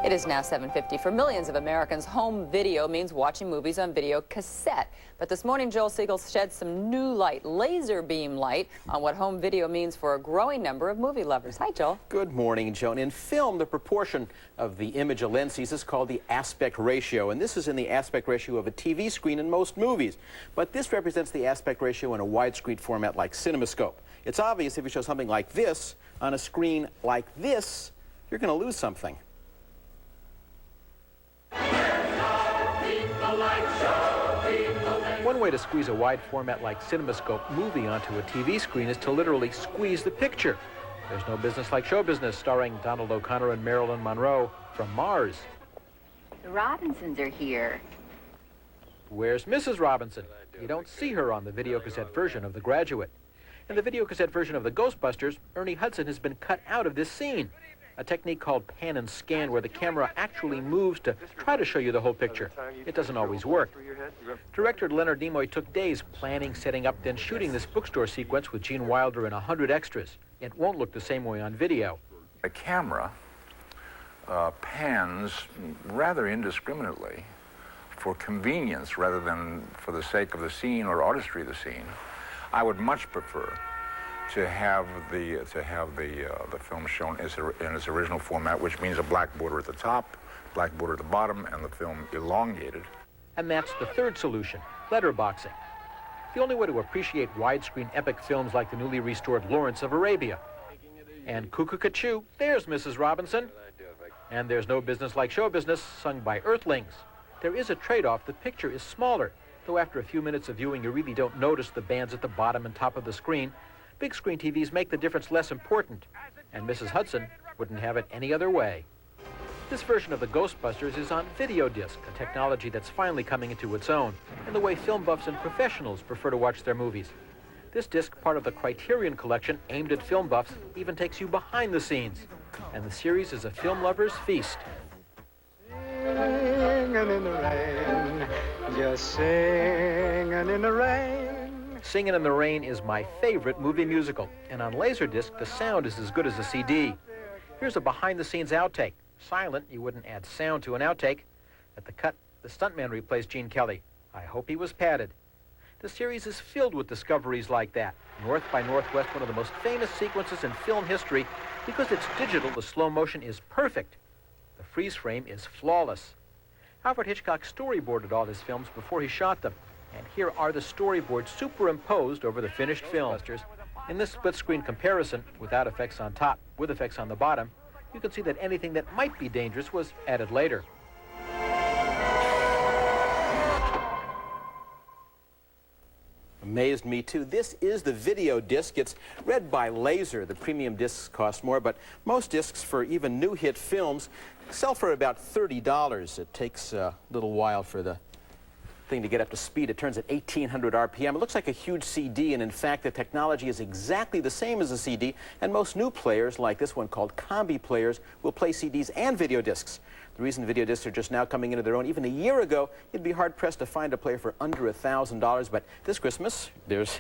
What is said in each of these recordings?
It is now 7:50. For millions of Americans, home video means watching movies on video cassette. But this morning, Joel Siegel shed some new light, laser beam light, on what home video means for a growing number of movie lovers. Hi, Joel. Good morning, Joan. In film, the proportion of the image a lens sees is called the aspect ratio, and this is in the aspect ratio of a TV screen in most movies. But this represents the aspect ratio in a widescreen format like CinemaScope. It's obvious if you show something like this on a screen like this, you're going to lose something. One way to squeeze a wide format like CinemaScope movie onto a TV screen is to literally squeeze the picture. There's No Business Like Show Business, starring Donald O'Connor and Marilyn Monroe from Mars. The Robinsons are here. Where's Mrs. Robinson? You don't see her on the videocassette version of The Graduate. In the videocassette version of The Ghostbusters, Ernie Hudson has been cut out of this scene, a technique called pan and scan, where the camera actually moves to try to show you the whole picture. It doesn't always work. Director Leonard Nimoy took days planning, setting up, then shooting this bookstore sequence with Gene Wilder and 100 extras. It won't look the same way on video. The camera pans rather indiscriminately for convenience rather than for the sake of the scene or artistry of the scene. I would much prefer to have the film shown in its original format, which means a black border at the top, black border at the bottom, and the film elongated. And that's the third solution, letterboxing. The only way to appreciate widescreen epic films like the newly restored Lawrence of Arabia. And cuckoo-ca-choo, there's Mrs. Robinson. And there's No Business Like Show Business, sung by Earthlings. There is a trade-off. The picture is smaller, though after a few minutes of viewing, you really don't notice the bands at the bottom and top of the screen. Big screen TVs make the difference less important, and Mrs. Hudson wouldn't have it any other way. This version of The Ghostbusters is on video disc, a technology that's finally coming into its own, in the way film buffs and professionals prefer to watch their movies. This disc, part of the Criterion collection aimed at film buffs, even takes you behind the scenes, and the series is a film lover's feast. Singing in the rain, just singing in the rain. Singin' in the Rain is my favorite movie musical, and on Laserdisc, the sound is as good as a CD. Here's a behind-the-scenes outtake. Silent, you wouldn't add sound to an outtake. At the cut, the stuntman replaced Gene Kelly. I hope he was padded. The series is filled with discoveries like that. North by Northwest, one of the most famous sequences in film history. Because it's digital, the slow motion is perfect. The freeze frame is flawless. Alfred Hitchcock storyboarded all his films before he shot them. And here are the storyboards superimposed over the finished film. In this split-screen comparison, without effects on top, with effects on the bottom, you can see that anything that might be dangerous was added later. Amazed me too. This is the video disc. It's read by laser. The premium discs cost more, but most discs for even new hit films sell for about $30. It takes a little while for the thing to get up to speed. It turns at 1,800 RPM. It looks like a huge CD, and in fact, the technology is exactly the same as a CD, and most new players, like this one called Combi players, will play CDs and video discs. The reason video discs are just now coming into their own, even a year ago, you'd be hard-pressed to find a player for under $1,000, but this Christmas, there's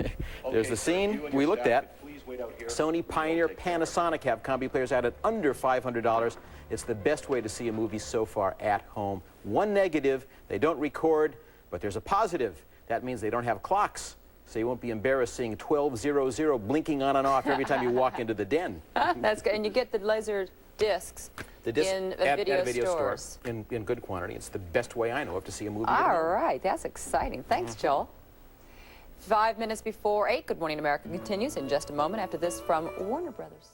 the scene we looked at. Sony, Pioneer, Panasonic have Combi players out at under $500. It's the best way to see a movie so far at home. One negative, they don't record, but there's a positive. That means they don't have clocks, so you won't be embarrassed seeing 1200 blinking on and off every time you walk into the den. That's good. And you get the laser discs in video stores. In good quantity. It's the best way I know of to see a movie. All right. That's exciting. Thanks, Joel. 5 minutes before 8, Good Morning America continues in just a moment after this from Warner Brothers.